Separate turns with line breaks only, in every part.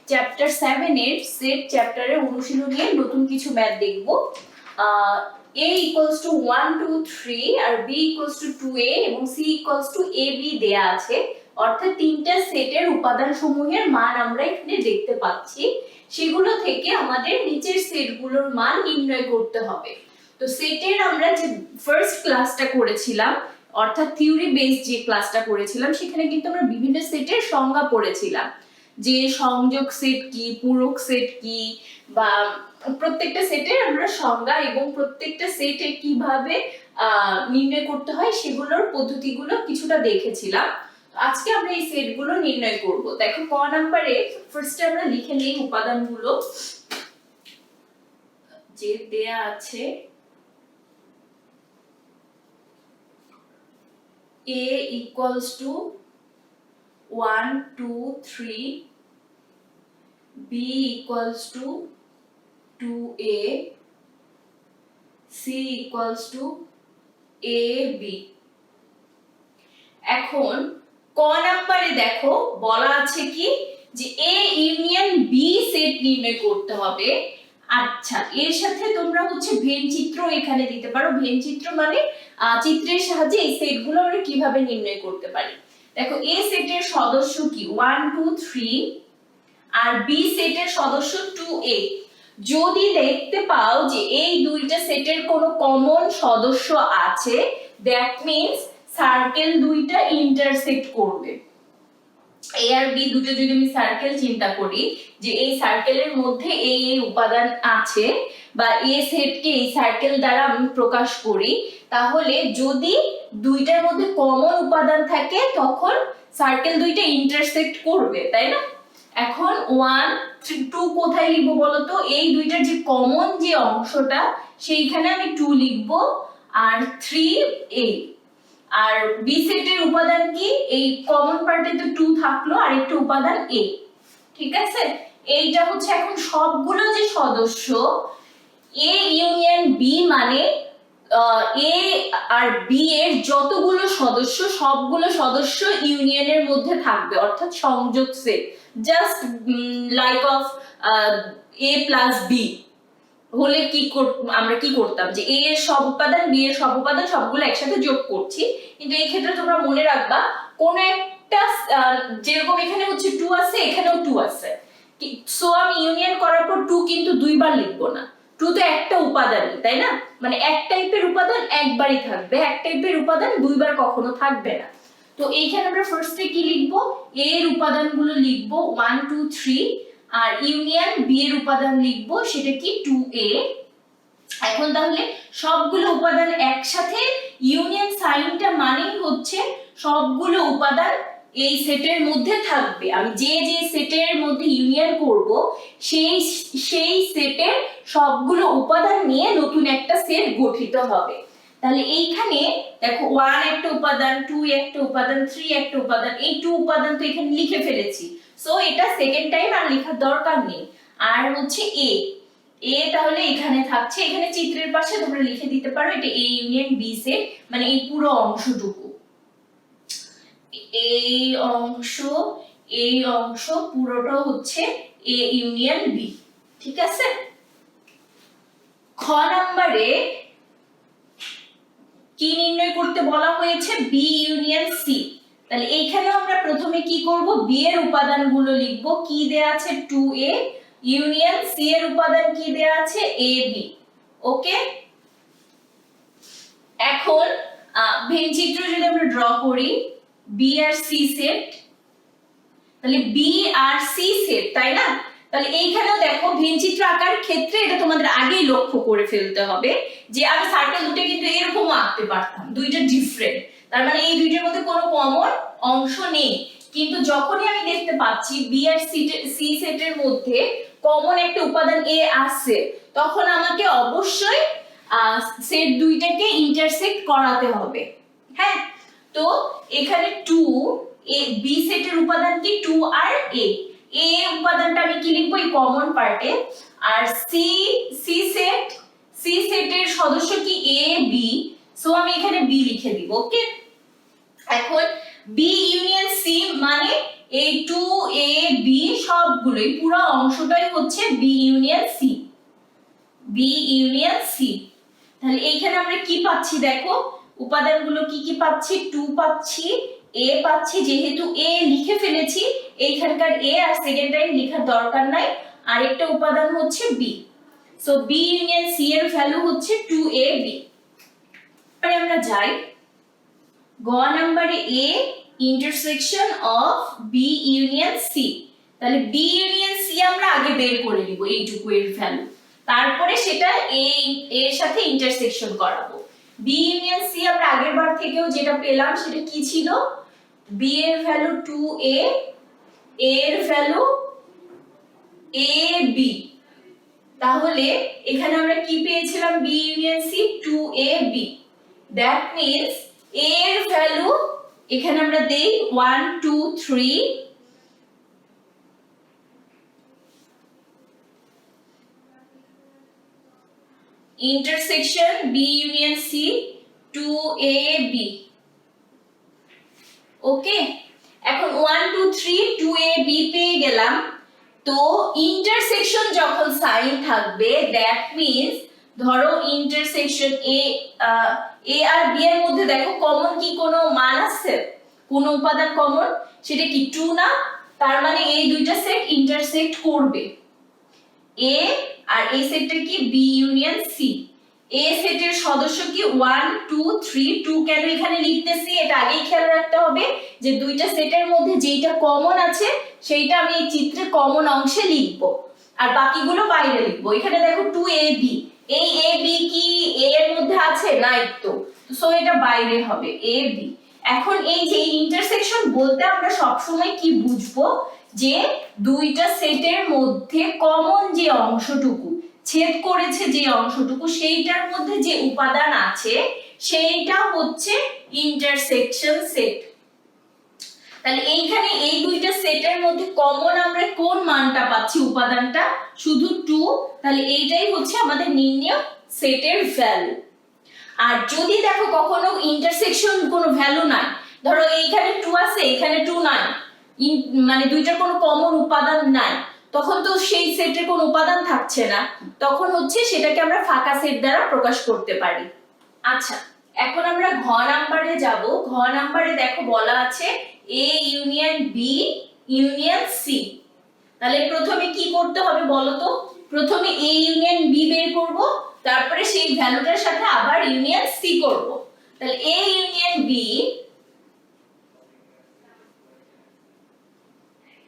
Chapter 7 এর set চ্যাপ্টারের অনুশীলনী নতুন কিছু ম্যাথ দেখব। a equals to 1 2 3 R b equals to 2a এবং c equals to ab দেয়া আছে, অর্থাৎ তিনটা সেটের উপাদান সমূহের মান আমরা এখানে দেখতে পাচ্ছি। সেগুলো থেকে আমাদের নিচের সেটগুলোর মান নির্ণয় করতে হবে। তো সেটের আমরা যে ফার্স্ট ক্লাসটা করেছিলাম, অর্থাৎ থিওরি বেসড যে ক্লাসটা করেছিলাম, সেখানে কিন্তু আমরা বিভিন্ন সেটের সংজ্ঞা পড়েছিলাম, যে সংযোগ সেট কি, পূরক সেট কি, বা প্রত্যেকটা সেটের আমরা সংজ্ঞা এবং প্রত্যেকটা সেটে কিভাবে নির্ণয় করতে হয় সেগুলোর পদ্ধতিগুলো কিছুটা দেখেছিলাম। আজকে আমরা এই সেটগুলো নির্ণয় করব। দেখো ক নম্বরে ফার্স্টে আমরা লিখে নেই উপাদানগুলো যে দেয়া আছে। a equals to 1 2 3, b equals to 2a, c equals to ab। এখন ক নম্বরে দেখো বলা আছে কি যে a ইউনিয়ন b সেট নির্ণয় করতে হবে। আচ্ছা, এর সাথে তোমরা ভেন চিত্র এখানে দিতে পারো। ভেন চিত্র মানে চিত্রের সাহায্যে এই সেটগুলো আমরা কিভাবে নির্ণয় করতে পারি। দেখো a সেটের সদস্য কি 1 2 3 আর b সেটের সদস্য 2a। যদি দেখতে পাও যে এই দুইটা সেটের কোনো কমন সদস্য আছে, দ্যাট মিন্স সার্কেল দুইটা ইন্টারসেক্ট করবে। a আর b দুটো যদি আমি সার্কেল চিন্তা করি, যে এই সার্কেলের মধ্যে এই উপাদান আছে, বা a সেটকে এই সার্কেল দ্বারা আমি প্রকাশ করি, তাহলে যদি দুইটার মধ্যে কমন উপাদান থাকে তখন সার্কেল দুইটা ইন্টারসেক্ট করবে, তাই না? এখন 1 2 কোথায় লিখবো বলতো? এই দুইটার যে কমন যে অংশটা সেইখানে আমি 2 লিখবো, আর 3a। আর b সেটের উপাদান কি? এই কমন পার্টে তো 2 থাকলো, আর একটা উপাদান a। ঠিক আছে, এইটা এখন সবগুলো যে সদস্য a ইউনিয়ন b, মানে a আর b এর যতগুলো সদস্য সবগুলো সদস্য ইউনিয়নের মধ্যে থাকবে, অর্থাৎ সংযোগ set. Just like of a plus b হলে আমরা কি করতাম, যে a এর সব উপাদান b এর সব উপাদান সবগুলো একসাথে যোগ করছি। কিন্তু এই ক্ষেত্রে তোমরা মনে রাখবা, কোন একটা যেরকম এখানে 2 আছে, এখানেও 2 আছে, সো আমি ইউনিয়ন করার পর 2 কিন্তু দুইবার লিখবো না। 2 তো একটা উপাদানই, তাই না? মানে এক টাইপের উপাদান একবারই থাকবে, এক টাইপের উপাদান দুইবার কখনো থাকবে না। তো এইখানে আমরা ফার্স্টে কি লিখবো? a এর উপাদানগুলো লিখবো 1 2 3, আর ইউনিয়ন b এর উপাদান লিখবো সেটা কি 2a। এখন তাহলে সবগুলো উপাদান একসাথে ইউনিয়ন সাইনটা মানেই সবগুলো উপাদান এই সেটের মধ্যে থাকবে। আমি যে যে সেটের মধ্যে ইউনিয়ন করব সেই সেটের সবগুলো উপাদান নিয়ে নতুন একটা সেট গঠিত হবে। তাহলে এইখানে দেখো 1 একটা উপাদান, 2 একটা উপাদান, 3 একটা উপাদান, এই 2 উপাদান তো এখানে লিখে ফেলেছি, সো এটা সেকেন্ড টাইম আর লেখার দরকার নেই। আর a তাহলে এখানে থাকছে, এখানে চিত্রের পাশে তোমরা লিখে দিতে পারো এটা a ইউনিয়ন b সেট, মানে এই পুরো অংশটুকু, এই অংশ পুরোটা a ইউনিয়ন b। ঠিক আছে, খ নম্বরে কি নির্ণয় করতে বলা হয়েছে? b union c। তাহলে এইখানে আমরা প্রথমে কি করব? b এর উপাদানগুলো লিখব। কি দেয়া আছে? 2a ইউনিয়ন c এর উপাদান কি দেয়া আছে? ab। ওকে, এখন ভেন চিত্র যদি আমরা ড্র করি, b আর c সেট, তাহলে b আর c সেট, তাই না? তাহলে এইখানেও দেখো ভেন চিত্র আঁকার ক্ষেত্রে এটা তোমাদের আগেই লক্ষ্য করে ফেলতে হবে যে আমি সার্কেল দুটো কিন্তু এরকমও আঁকতে পারতাম, দুইটা ডিফারেন্ট, তার মানে এই দুইটার মধ্যে কোনো কমন অংশ নেই। কিন্তু যখনই আমি দেখতে পাচ্ছি b আর c সেটের মধ্যে কমন একটা উপাদান a আছে, তখন আমাকে অবশ্যই সেট দুইটাকে ইন্টারসেক্ট করাতে হবে। হ্যাঁ, তো এখানে 2 b সেটের উপাদান কি? 2 আর a। a উপাদানটা আমি কি লিখবো? এই কমন পার্টে। আর c সেটের সদস্য কি? a b, সো আমি এখানে b লিখে দিব। ওকে, এখন b ইউনিয়ন c মানে এই 2ab সবগুলোই পুরো অংশটাই হচ্ছে B union C, B union C. তাহলে এইখানে আমরা কি পাচ্ছি দেখো, উপাদানগুলো কি কি পাচ্ছি, 2 পাচ্ছি, এ পাচ্ছি, যেহেতু এ লিখে ফেলেছি এইখানকার এ আর সেকেন্ড টাইম লেখার দরকার নাই, আরেকটা উপাদান হচ্ছে বি। সো বি ইউনিয়ন সি এর ভ্যালু হচ্ছে 2ab। এবারে আমরা যাই গ নম্বরে, A intersection of B union C. তাহলে বি ইউনিয়ন সি আমরা আগে বের করে নিব এইটুকু এর ভ্যালু, তারপরে সেটা এর সাথে ইন্টারসেকশন করাবো। বি ইউনিয়ন সি আমরা আগের বার থেকেও যেটা পেলাম সেটা কি ছিল, বি এর ভ্যালু 2a, এ এর ভ্যালু ab। তাহলে এখানে আমরা কি পেয়েছিলাম, B union C 2ab। That means a এর ভ্যালু এখানে আমরা দেই 1 2 3, intersection B union C 2AB। ওকে, এখন 1 2 3 2AB পেয়ে গেলাম। তো ইন্টারসেকশন যখন সাইন থাকবে দ্যাট মিন্স ধরো ইন্টারসেকশন এ আর বি এর মধ্যে দেখো কমন কি কোনো মান আছে, কোন উপাদান কমন, সেটা কি 2 না, তার মানে এই দুইটা সেট ইন্টারসেক্ট করবে। এ আর এই সেটটা কি বি ইউনিয়ন সি। এ সেটের সদস্য কি 1 2 3, 2 কেন এখানে লিখতেছি এটা আগেই খেয়াল রাখতে হবে যে দুইটা সেটের মধ্যে যেটা কমন আছে সেইটা আমি এই চিত্রে কমন অংশে লিখব আর বাকিগুলো বাইরে লিখব। এখানে দেখো 2ab, এই ab কি a এর মধ্যে আছে, নাই তো, সো এটা বাইরে হবে ab। এখন এই যে ইন্টারসেকশন বলতে আমরা সব সময় কি বুঝবো, যে দুইটা সেটের মধ্যে কমন যে অংশটুকু ছেদ করেছে, যে অংশটুকু সেইটার মধ্যে যে উপাদান আছে সেইটা হচ্ছে ইন্টারসেকশন সেট। তাহলে এইখানে এই দুইটা সেটের মধ্যে কমন আমরা কোন মানটা পাচ্ছি, উপাদানটা শুধু 2, তাহলে এইটাই হচ্ছে আমাদের নির্ণয় সেটের ভ্যালু। আর যদি দেখো কখনো ইন্টারসেকশন কোনো ভ্যালু নাই, ধরো এইখানে 2 আছে এখানে 2 নাই, মানে দুইটার কোনো কমন উপাদান নাই, তখন তো সেই সেটের কোনো উপাদান থাকছে না, তখন হচ্ছে সেটাকে আমরা ফাঁকা সেট দ্বারা প্রকাশ করতে পারি। আচ্ছা, এখন আমরা ঘ নাম্বারে যাব। ঘ নাম্বারে দেখো বলা আছে A union B union C. তাহলে প্রথমে কি করতে হবে বলো তো, প্রথমে এ ইউনিয়ন বি বের করব, তারপরে সেই ভ্যালুটার সাথে আবার ইউনিয়ন সি করব। তাহলে এ ইউনিয়ন বি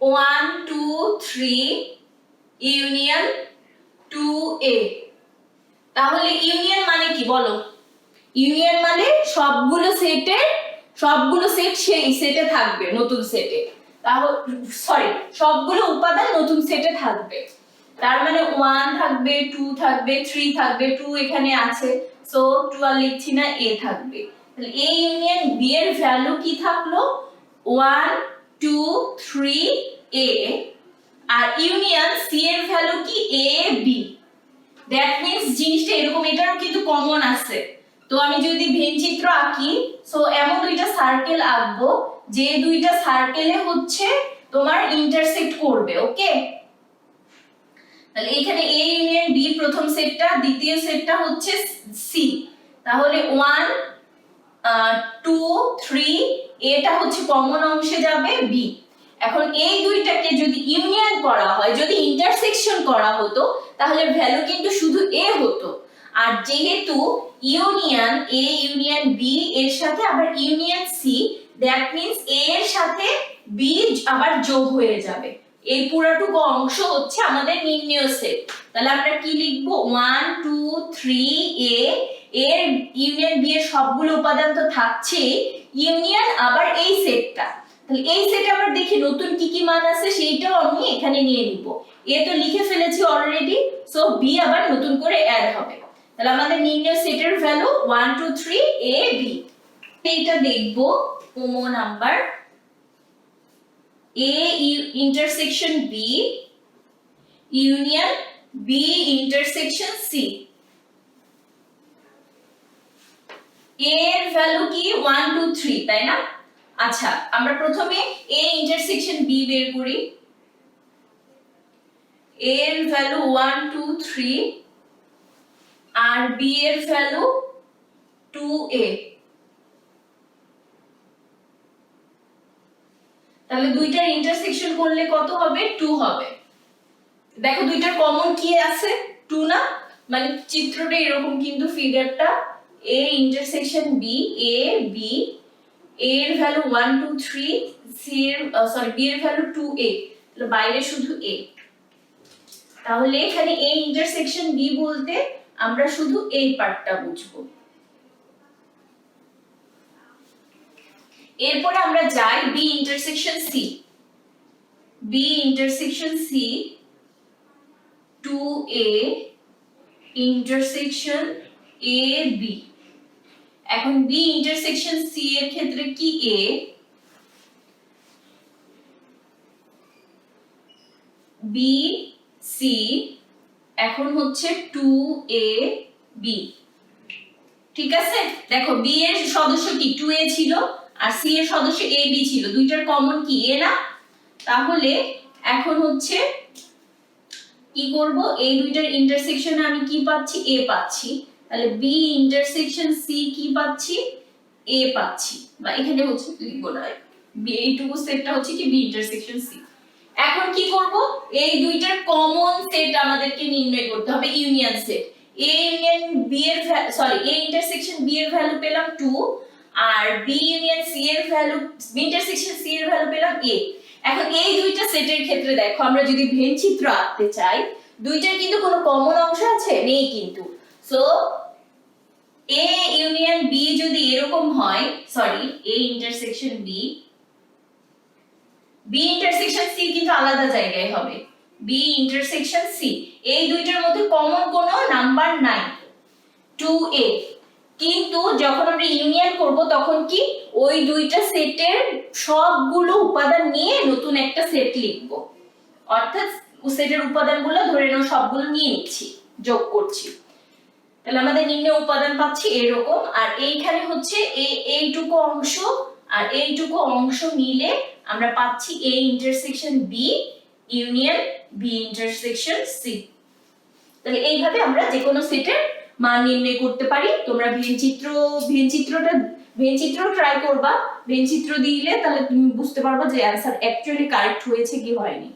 1 2 3 ইউনিয়ন 2a। তাহলে ইউনিয়ন মানে কি বলো, ইউনিয়ন মানে সবগুলো সেট সেই সেটে থাকবে, নতুন সেটে, তাহলে সরি সবগুলো উপাদান নতুন সেটে থাকবে। তার মানে 1 থাকবে, 2 থাকবে, 3 থাকবে, 2 এখানে আছে সো 2 আর লিখছি না, a থাকবে। তাহলে a ইউনিয়ন b এর ভ্যালু কি থাকলো 1 2 3 a, আর ইউনিয়ন c এর ভ্যালু কি a b। দ্যাট মিন্স জিনিসটা এরকম, এটারও কিন্তু কমন আছে। তো আমি যদি ভেন চিত্র আঁকি, সো এমন দুইটা সার্কেল আঁকবো যে দুইটা সার্কেলে হচ্ছে তোমার ইন্টারসেক্ট করবে। ওকে, তাহলে এখানে a ইউনিয়ন b প্রথম সেটটা, দ্বিতীয় সেটটা হচ্ছে c। তাহলে 1 2 3 এটা হচ্ছে কমন অংশে যাবে b। এখন এই দুইটাকে যদি ইউনিয়ন করা হয়, যদি ইন্টারসেকশন করা হতো তাহলে ভ্যালু কিন্তু শুধু a হতো। আর যেহেতু ইউনিয়ন a ইউনিয়ন b এর সাথে আবার union c, that means a এর সাথে b আবার যোগ হয়ে যাবে। এই পুরোটুকু অংশ হচ্ছে আমাদের নির্ণয় সেট। তাহলে আমরা কি লিখবো 1 2 3 a, এর ইউনিয়ন b এর সবগুলো উপাদান তো থাকছে, ইউনিয়ন আবার এই সেটটা। তাহলে এই সেটে আবার দেখি নতুন কি কি মান আছে সেইটাও আমি এখানে নিয়ে নিব। এ তো লিখে ফেলেছি অলরেডি, সো বি আবার নতুন করে অ্যাড হবে। তাহলে আমাদের নির্ণয় সেটের ভ্যালু 1 2 3 a b। এইটা দেখব ওমো number a intersection b union b intersection c। a এর ভ্যালু কি 1 2 3, তাই না? আচ্ছা, আমরা প্রথমে a ইন্টারসেকশন b বের করি। A এর ভ্যালু 1 2 3 আর B এর ভ্যালু 2A, তাহলে দুইটার ইন্টারসেকশন করলে কত হবে? 2 হবে। দেখো দুইটার কমন কি আছে? 2 না? মানে চিত্রটা এরকম, কিন্তু ফিগারটা A intersection B, A B, A এর ভ্যালু 1 2 3, C এর B এর ভ্যালু 2A, তাহলে বাইরে শুধু A। তাহলে এখানে A ইন্টারসেকশন B বলতে আমরা শুধু এই পার্টটা বুঝবো। এরপরে আমরা যাই B intersection C। B intersection C 2A intersection AB। এখন B ইন্টারসেকশন C এর ক্ষেত্রে কি A, B C এখন হচ্ছে 2A B। ঠিক আছে, দেখো B এর সদস্য কি 2A ছিল আর C এর সদস্য AB ছিল, দুইটার কমন কি A না? তাহলে এখন হচ্ছে কি করব, এই দুইটার ইন্টারসেকশনে আমি কি পাচ্ছি? A পাচ্ছি। তাহলে B ইন্টারসেকশন C কি পাচ্ছি? A পাচ্ছি, বা এখানে হচ্ছে লিখব না, এইটুকু সেটটা হচ্ছে কি B ইন্টারসেকশন C। এখন কি করব, এই দুইটার কমন সেট আমাদেরকে নির্ণয় করতে হবে, union set. A union B এর A ইন্টারসেকশন B এর ভ্যালু পেলাম 2 আর B ইউনিয়ন C এর ভ্যালু, B ইন্টারসেকশন C এর ভ্যালু পেলাম A। এখন এই দুইটা সেটের ক্ষেত্রে দেখো আমরা যদি ভেন চিত্র আঁকতে চাই, দুইটার কিন্তু কোনো কমন অংশ আছে? নেই কিন্তু। সো A ইউনিয়ন B যদি এরকম হয়, A intersection B, B intersection C কিন্তু আলাদা জায়গায় হবে, B ইন্টারসেকশন C, এই দুইটার মধ্যে কমন কোনো নাম্বার নাই 2A। কিন্তু যখন আমরা ইউনিয়ন করব তখন কি ওই দুইটা সেটের সবগুলো উপাদান নিয়ে নতুন একটা সেট লিখব, অর্থাৎ সেটের উপাদানগুলো ধরে নাও সবগুলো নিয়ে নিচ্ছি, যোগ করছি। তাহলে আমাদের নিম্নে উপাদান পাচ্ছি এরকম, আর এইখানে হচ্ছে এইটুকু অংশ আর এইটুকু অংশ মিলে আমরা পাচ্ছি A intersection B union B intersection C। তাহলে এইভাবে আমরা যে কোনো সেটের মান নির্ণয় করতে পারি। তোমরা ভেনচিত্র ট্রাই করবা, ভেনচিত্র দিলে তাহলে তুমি বুঝতে পারবা যে অ্যানসার অ্যাকচুয়ালি কারেক্ট হয়েছে কি হয়নি।